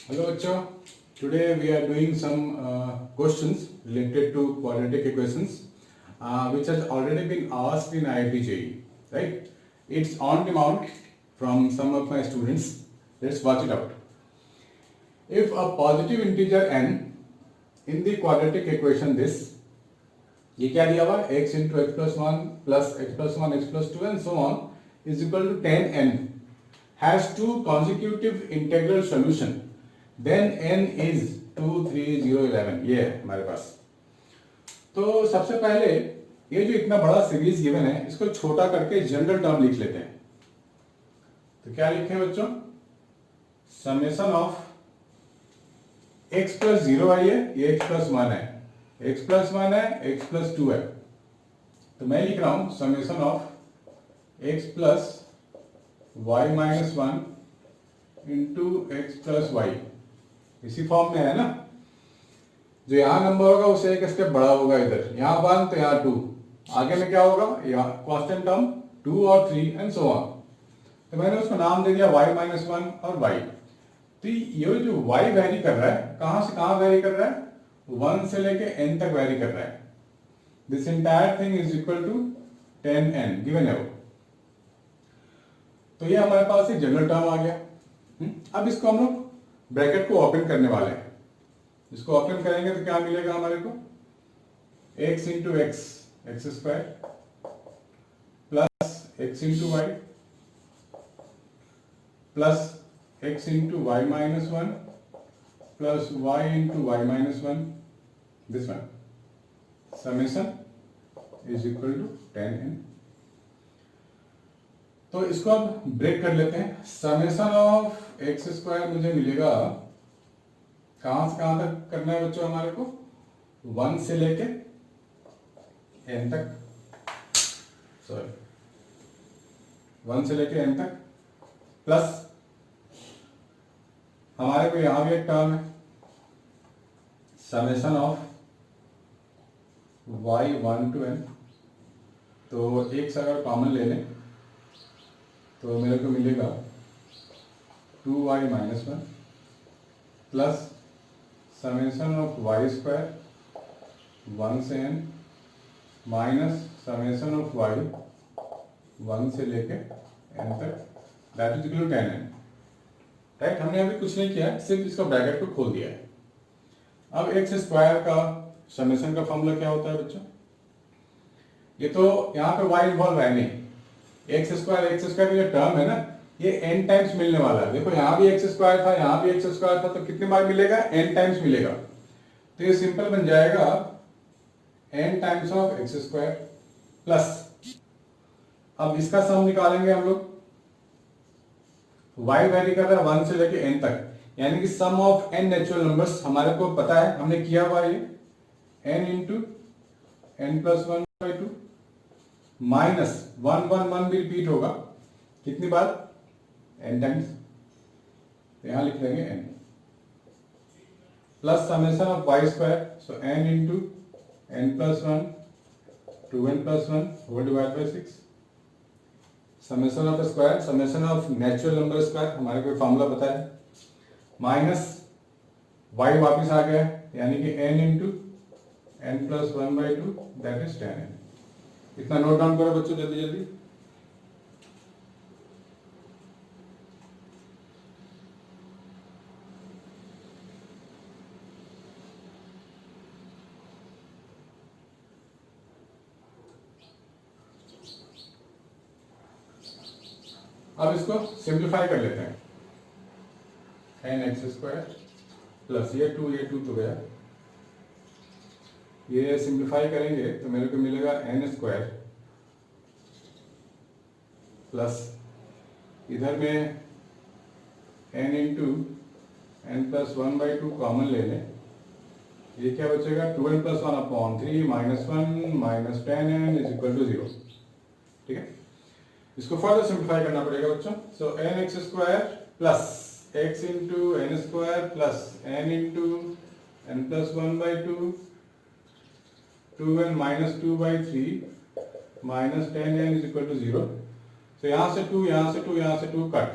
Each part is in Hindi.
Hello, Acha. Today we are doing some questions related to quadratic equations, which has already been asked in IIT JEE. Right? It's on demand from some of my students. Let's watch it out. If a positive integer n in the quadratic equation this, ये क्या दिया हुआ x into x plus 1 plus x plus 1 x plus 2 and so on is equal to 10n has two consecutive integral solution, then n is 2, 3, 0, 11. ये है हमारे पास. तो सबसे पहले ये जो इतना बड़ा सीरीज गिवन है इसको छोटा करके जनरल टर्म लिख लेते हैं. तो क्या लिखें बच्चों? समेशन ऑफ x प्लस 0 आई है, ये x प्लस 1 है, x प्लस 1 है, x प्लस 2 है. तो मैं लिख रहा हूं summation of x plus y minus 1 into x plus y. इसी फॉर्म में है ना. जो यहाँ नंबर होगा उससे एक स्टेप बड़ा होगा. इधर यहाँ 1 तो यहाँ 2, आगे में क्या होगा? यहाँ कांस्टेंट टर्म 2 और 3 एंड सो ऑन. तो मैंने उसको नाम दे दिया y माइनस 1 और y. तो ये जो y वेरी कर रहा है, कहां से कहां वेरी कर रहा है? 1 से लेके n तक वेरी कर रहा है. This entire thing is equal to 10n given है वो. तो ये हमारे पास एक जनरल टर्म आ गया. अब इसको हम लोग ब्रैकेट को ओपन करने वाले हैं. इसको ओपन करेंगे तो क्या मिलेगा हमारे को? x into x, x square plus x into y plus x into y minus 1 plus y into y minus 1. This one summation is equal to 10n. तो इसको अब ब्रेक कर लेते हैं. समेशन ऑफ एक्स स्क्वायर मुझे मिलेगा, कहां से कहां तक करना है बच्चों हमारे को? 1 से लेके n तक, सॉरी 1 से लेके n तक, प्लस हमारे को यहां भी एक टर्म है summation of y 1 to n. तो एक से अगर कॉमन ले लें तो मेरे को मिलेगा 2y minus 1 plus summation of y square 1 से n minus summation of y 1 से लेके n तक, that is equal to 10n. Right? हमने अभी कुछ नहीं किया है, सिर्फ इसका ब्रैकेट को खोल दिया है. अब एक्स स्क्वायर का समेशन का फॉर्मूला क्या होता है बच्चों? ये तो यहाँ पे y इन्वॉल्व है नहीं. एक्स स्क्वायर का जो टर्म है ना, ये n टाइम्स मिलने वाला है. देखो यहाँ भी एक्स स्क्वायर था, यहाँ भी एक्स स्क्वायर था, तो कितने बार मिलेगा? n टाइम्स मिलेगा. तो ये सिंपल बन जाएगा n times of X square plus, अब इसका सम निकालेंगे हम लोग. y वेरी कर रहा है 1 से लेके n तक, यानी कि सम ऑफ n नेचुरल नंबर्स हमारे को पता है, हमने किया हुआ ये n into n plus 1 by 2 minus 1 1 1 भी रिपीट होगा. कितनी बार? n times. यहां लिख देंगे n plus summation of y square, so n into n plus 1 2n plus 1 whole divide by 6. Summation of square, summation of natural number square हमारे को फॉर्मूला पता है, माइनस y वापिस आ गया यानी कि n into n plus 1 by 2 that is 10n. इतना नोट डाउन करो बच्चों जल्दी जल्दी. अब इसको सिंप्लीफाई कर लेते हैं. एन एक्स स्क्वायर प्लस ये 2 तो गया, ये सिंप्लीफाई करेंगे तो मेरे को मिलेगा एन स्क्वायर प्लस इधर में N into N plus 1 by 2 common ले लें. ये क्या बचेगा? 2n plus 1 upon 3 minus 1 minus 10n is equal to 0. ठीक है, इसको फर्दर सिंप्लीफाई करना पड़ेगा बच्चों. So N x square plus X into N square plus N into N plus 1 by 2 2n minus 2 by 3 minus 10n is equal to 0. तो यहां से 2 यहां से 2 यहां से 2 कट.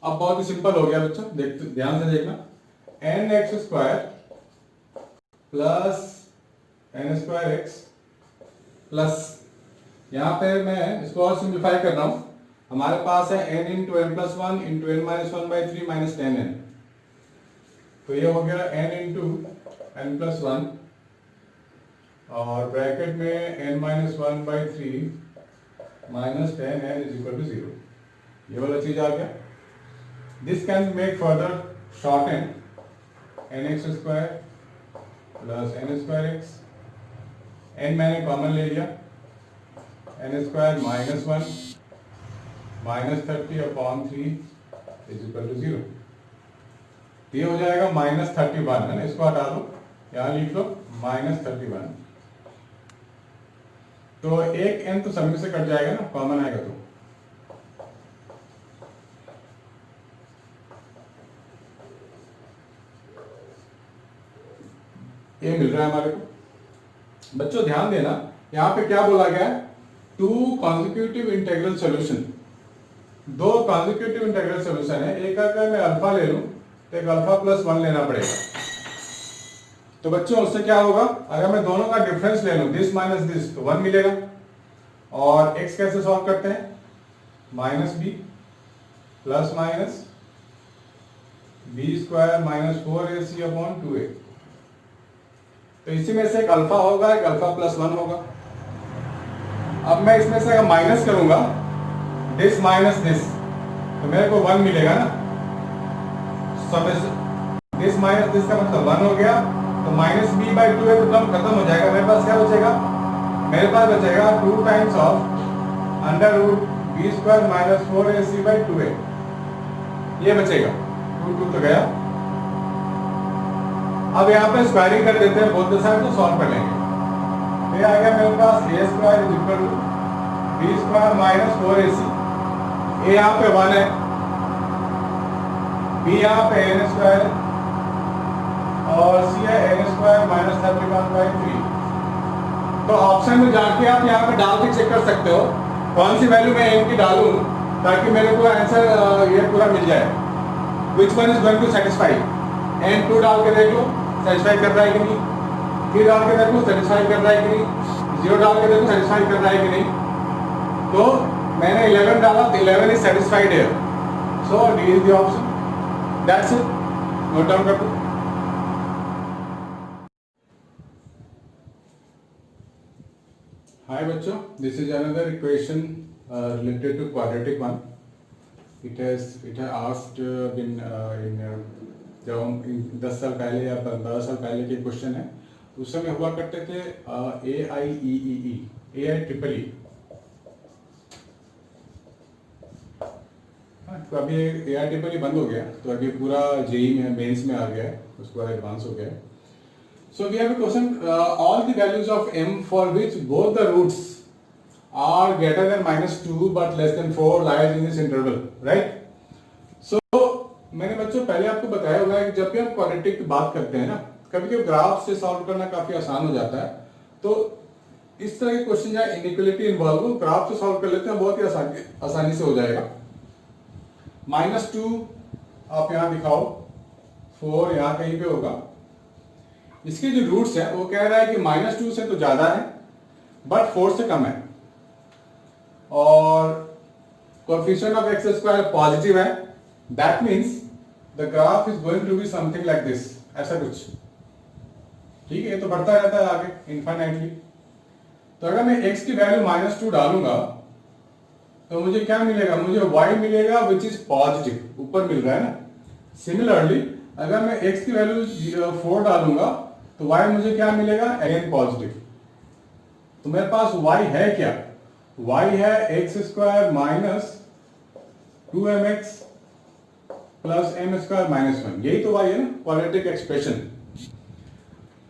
अब बहुत ही सिंपल हो गया बच्चों, देखते ध्यान से देखना, n x square plus n square x plus, यहाँ पे मैं इसको और सिंप्लीफाई कर रहा हूं, हमारे पास है n into N plus one into n minus one by three minus ten n, तो ये हो गया n into N plus one और ब्रैकेट में n minus one by three minus ten n is equal to zero, ये वाला चीज आ गया। This can make further short n x square plus n square x, n मैंने कॉमन ले लिया, n square minus one minus 30 upon 3 is equal to zero, ये हो जाएगा माइनस 31 है ना, इसको हटा दो, यहाँ लिख लो माइनस 31, तो एक एन तो सभी से कट जाएगा ना, कॉमन आएगा तो ये मिल रहा है हमारे को। बच्चों ध्यान देना, यहाँ पे क्या बोला गया है, टू कॉन्जिक्यूटिव इंटीग्रल सॉल्यूशन, दो कॉन्जिक्यूटिव इंटीग्रल सॉल्यूशन है, एक अगर मैं अल्फा ले लूं तो एक अल्फा प्लस वन लेना पड़ेगा, तो बच्चों उससे क्या होगा, अगर मैं दोनों का डिफरेंस ले लूं दिस माइनस दिस तो वन मिलेगा, और x कैसे सॉल्व करते हैं, minus b plus minus b square minus 4ac upon 2a, तो इसी में से एक अल्फा होगा, एक अल्फा प्लस वन होगा। अब मैं इसमें से अगर माइनस करूंगा दिस माइनस दिस तो मेरे को वन मिलेगा ना, सब दिस माइनस दिस का मतलब वन हो गया, तो माइनस बी बाई टू है तो टर्म खत्म हो जाएगा, मेरे पास क्या बचेगा, मेरे पास बचेगा 2 times of under root b square minus 4ac by 2a, ये बचेगा, 2 तो गया। अब यहाँ पे स्क्वायरिंग कर देते हैं बोथ साइड तो सॉल्व कर लेंगे, ये आ गया मेरे पास A square is equal to B square minus 4ac, A यहाँ पे 1 है, बी यहाँ पे एन स्क्वायर और सी है एन स्क्वायर माइनस 31 बाई 3, तो ऑप्शन में जाके आप यहाँ पे डाल के चेक कर सकते हो कौन सी वैल्यू मैं एन की डालूं ताकि मेरे को आंसर ये पूरा मिल जाए, which one is going to satisfy, n 2 डाल के देख लो सेटिस्फाई कर रहा है कि नहीं, 3 डाल के देखो सेटिस्फाई कर रहा है कि नहीं, 0 डाल के देखो सेटिस्फाई कर रहा है कि नहीं, तो मैंने 11 डाला तो 11 is satisfied here, so d is the option, that's it, note down कर दो। हाय बच्चों, this is another equation related to quadratic one, it has asked in जब हम 10 साल पहले या 15 साल पहले के क्वेश्चन है, उस समय हुआ करते थे AI ट्रिपल ई, तो अभी AI ट्रिपल ई बंद हो गया, तो अभी पूरा जेई में मेंस में आ गया है, उसके बाद एडवांस हो गया है। So we have a question, all the values of m for which both the roots are greater than -2 but less than 4 lies in this interval, right. मैंने बच्चों पहले आपको बताया हुआ है कि जब भी हम क्वाड्रेटिक की बात करते हैं ना, कभी कभी ग्राफ से सॉल्व करना काफी आसान हो जाता है, तो इस तरह के क्वेश्चन या इनइक्वालिटी इन्वॉल्व हो, ग्राफ से सॉल्व कर लेते हैं, बहुत ही आसानी से हो जाएगा। -2 आप यहाँ दिखाओ, 4 यहाँ कहीं पे होगा, इसके जो रूट्स है वो कह रहा है कि -2 से तो ज्यादा है बट 4 से कम है, और coefficient of X square positive है, that means the graph is going to be something like this, ऐसा कुछ, ठीक है, ये तो बढ़ता रहता है आगे इनफाइनाइटली। तो अगर मैं x की वैल्यू -2 डालूंगा तो मुझे क्या मिलेगा, मुझे y मिलेगा विच इज पॉजिटिव, ऊपर मिल रहा है ना। सिमिलरली अगर मैं x की वैल्यू 4 डालूंगा तो y मुझे क्या मिलेगा, अगेन पॉजिटिव। तो मेरे पास y है क्या, y है x square minus 2mx plus m square -1, यही तो y है ना, क्वाड्रेटिक एक्सप्रेशन।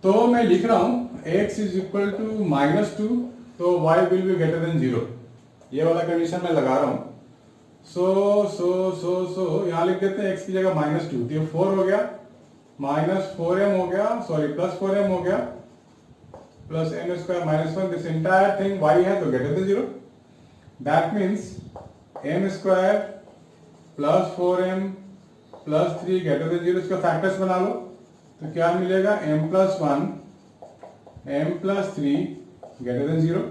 तो मैं लिख रहा हूं x इज इक्वल टू -2, तो y will be greater than 0, ये वाला कंडीशन मैं लगा रहा हूं। सो यहां लिख देते हैं x की जगह -2, तो ये 4 हो गया, -4m हो गया, सॉरी +4m हो गया, plus m square -1, this entire thing y है तो greater than 0, that means m square +4m +3 greater than 0, इसका फैक्टर्स बना लो तो क्या मिलेगा, m+1 m+3 ग्रेटर देन 0।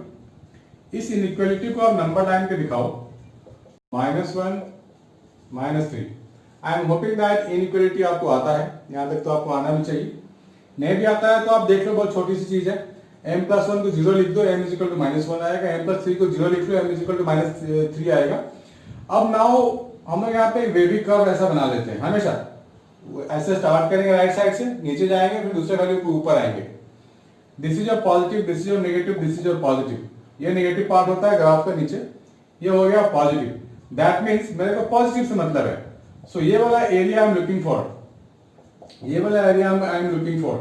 इस इनइक्वालिटी को आप नंबर लाइन पे दिखाओ, -1 -3। I am hoping that inequality आपको आता है, यहाँ तक तो आपको आना भी चाहिए। नहीं भी आता है तो आप देख लो, बहुत छोटी सी चीज है। m+1 को 0 लिख दो, m = -1 आएगा, m+3 को 0 लिख लो, m = -3 आएगा। अब नाउ हम लोग यहाँ पे वेवी कर्व ऐसा बना लेते हैं, हमेशा ऐसे स्टार्ट करेंगे राइट साइड से, नीचे जाएंगे, फिर दूसरे वैल्यू के ऊपर आएंगे। This is your positive, this is your negative, this is your positive. ये नेगेटिव पार्ट होता है ग्राफ का नीचे, ये हो गया पॉजिटिव। दैट मीन्स मेरे को पॉजिटिव से मतलब है। सो ये वाला area I am looking for, ये वाला area I am looking for.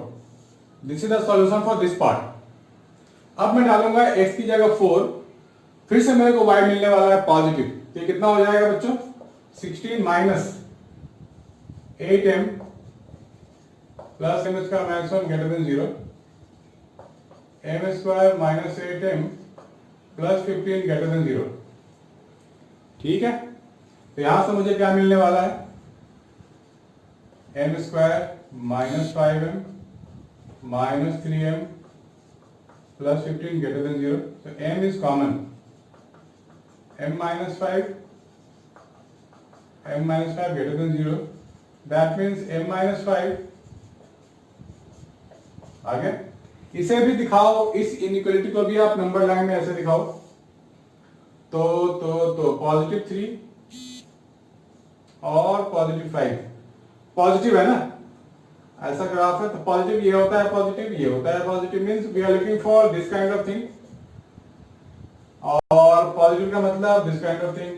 This is the solution for this part. अब मैं डालूंगा x की जगह 4, फिर से मेरे को y मिलने वाला है पॉजिटिव, तो ये कितना हो जाएगा बच्चों, 16 - 8m plus m square -1 greater than 0, m square -8m plus 15 greater than 0। ठीक है, तो यहां से मुझे क्या मिलने वाला है, m square -5m -3m plus 15 greater than 0. So m is common. m minus 5 greater than 0. That means m minus 5 आगे। इसे भी दिखाओ, इस इनइक्वालिटी को भी आप नंबर लाइन में ऐसे दिखाओ। तो +3 और +5, पॉजिटिव है ना, ऐसा ग्राफ है तो पॉजिटिव ये होता है, पॉजिटिव ये होता है, positive means we are looking for this kind of thing, और पॉजिटिव का मतलब दिस काइंड ऑफ थिंग।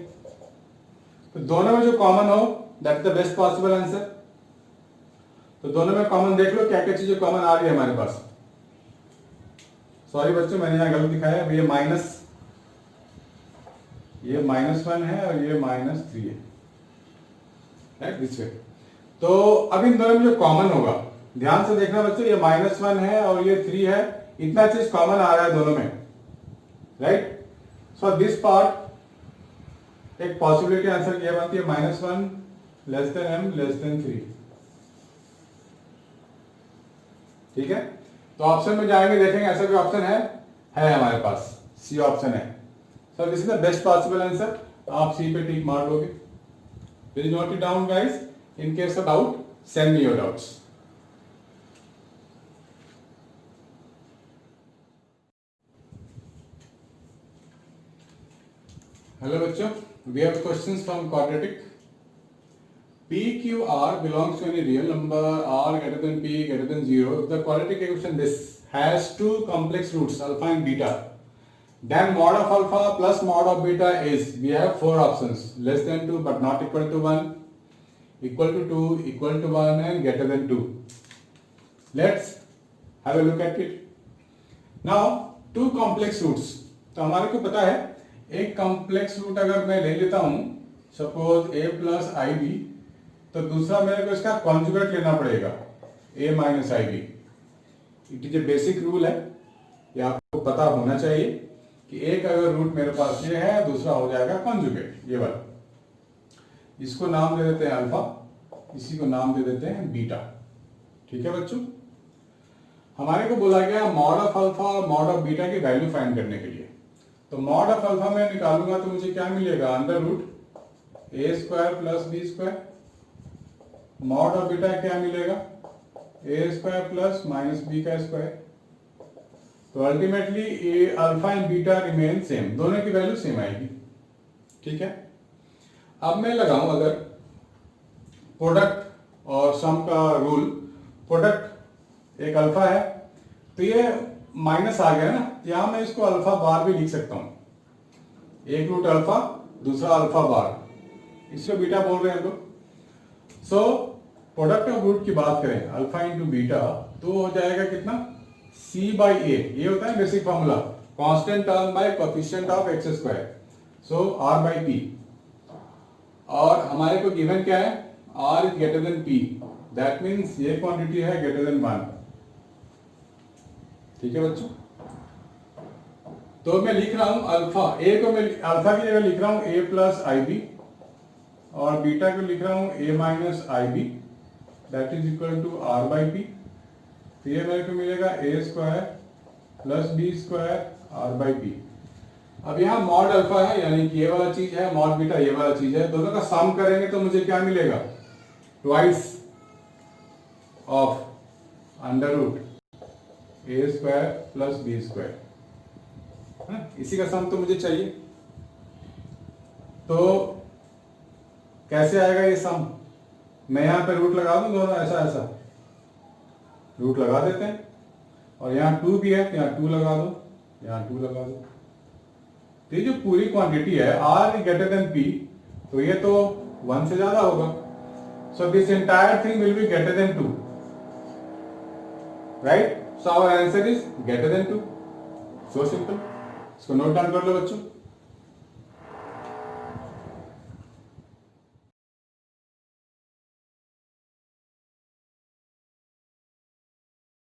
तो दोनों में जो कॉमन हो that is the best possible answer. तो दोनों में कॉमन देख लो क्या क्या चीजें कॉमन आ रही है हमारे पास। सॉरी बच्चों, मैंने यहाँ गलत दिखाया, ये -1 है और ये -3 है, राइट दिस वे। तो अब इन दोनों में जो कॉमन होगा, ध्यान से देखना बच्चों, ये -1 है और ये 3 है, इतना चीज कॉमन आ रहा है दोनों में, राइट। सो दिस पार्ट एक पॉसिबिलिटी आंसर की बनती है, -1 m <3। ठीक है, तो ऑप्शन में जाएंगे, देखेंगे ऐसा कोई ऑप्शन है हमारे पास, सी ऑप्शन है। So this is the best possible answer. आप सी पे टिक मार लोगे। Please note it down guys. In case of doubt, send me your doubts. Hello बच्चों, we have questions from quadratic. PQR belongs to any real number r greater than p greater than 0. If the quadratic equation this has two complex roots alpha and beta, then mod of alpha plus mod of beta is, we have 4 options: less than 2 but not equal to 1, equal to 2, equal to 1 and greater than 2. Let's have a look at it. Now two complex roots, तो हमारे को पता है एक कॉम्प्लेक्स रूट अगर मैं ले लेता हूं suppose a plus i b, तो दूसरा मेरे को इसका कॉन्जुगेट लेना पड़ेगा a minus i b. It is a basic rule है, ये आपको पता होना चाहिए कि एक अगर रूट मेरे पास ये है, दूसरा हो जाएगा कॉन्जुगेट, ये वाला। इसको नाम दे देते हैं अल्फा, इसी को नाम दे देते हैं बीटा। ठीक है बच्चों, हमारे को बोला गया mod of alpha mod of beta की वैल्यू फाइंड करने के लिए। तो मॉड ऑफ अल्फा में निकालूंगा तो मुझे क्या मिलेगा, √a² plus b²। Mod of beta क्या मिलेगा, a² प्लस -b²। तो ultimately alpha and beta remain same, दोनों की वैल्यू सेम आएगी। ठीक है, अब मैं लगाऊं अगर प्रोडक्ट और सम का रूल, प्रोडक्ट एक अल्फा है तो ये माइनस आ गया ना, यहां मैं इसको अल्फा बार भी लिख सकता हूं, एक रूट अल्फा दूसरा अल्फा बार, इसको बीटा बोल रहे हैं हम लोग। सो प्रोडक्ट ऑफ रूट की बात करें अल्फा इंटू बीटा तो हो जाएगा कितना, c/a। ये होता है basic formula, constant term by coefficient of x², so r/p। और हमारे को गिवन क्या है, r is greater then p, that means ये क्वांटिटी है ग्रेटर देन 1। ठीक है बच्चों, तो मैं लिख रहा हूं अल्फा, a को मैं अल्फा की जगह लिख रहा हूं a प्लस आई बी और बीटा को लिख रहा हूँ a minus i b that is equal to r by p. तो ये मेरे को मिलेगा a square plus b square r by p. अब यहाँ मॉड अल्फा है यानी कि ये वाला चीज है, मॉड बीटा ये वाला चीज है, दोनों का सम करेंगे तो मुझे क्या मिलेगा, twice of under root a square plus b square, इसी का सम तो मुझे चाहिए। तो कैसे आएगा ये सम, मैं यहाँ पे रूट लगा दूं दोनों, ऐसा ऐसा रूट लगा देते हैं, और यहाँ 2 भी है तो यहाँ 2 लगा दो, यहाँ 2 लगा दो। तो ये जो पूरी क्वांटिटी है आर ग्रेटर देन पी, तो ये तो 1 से ज्यादा होगा। So this entire thing will be greater than 2, right? So our answer is greater than 2। So simple, इसको नोट डाउन कर लो बच्चों।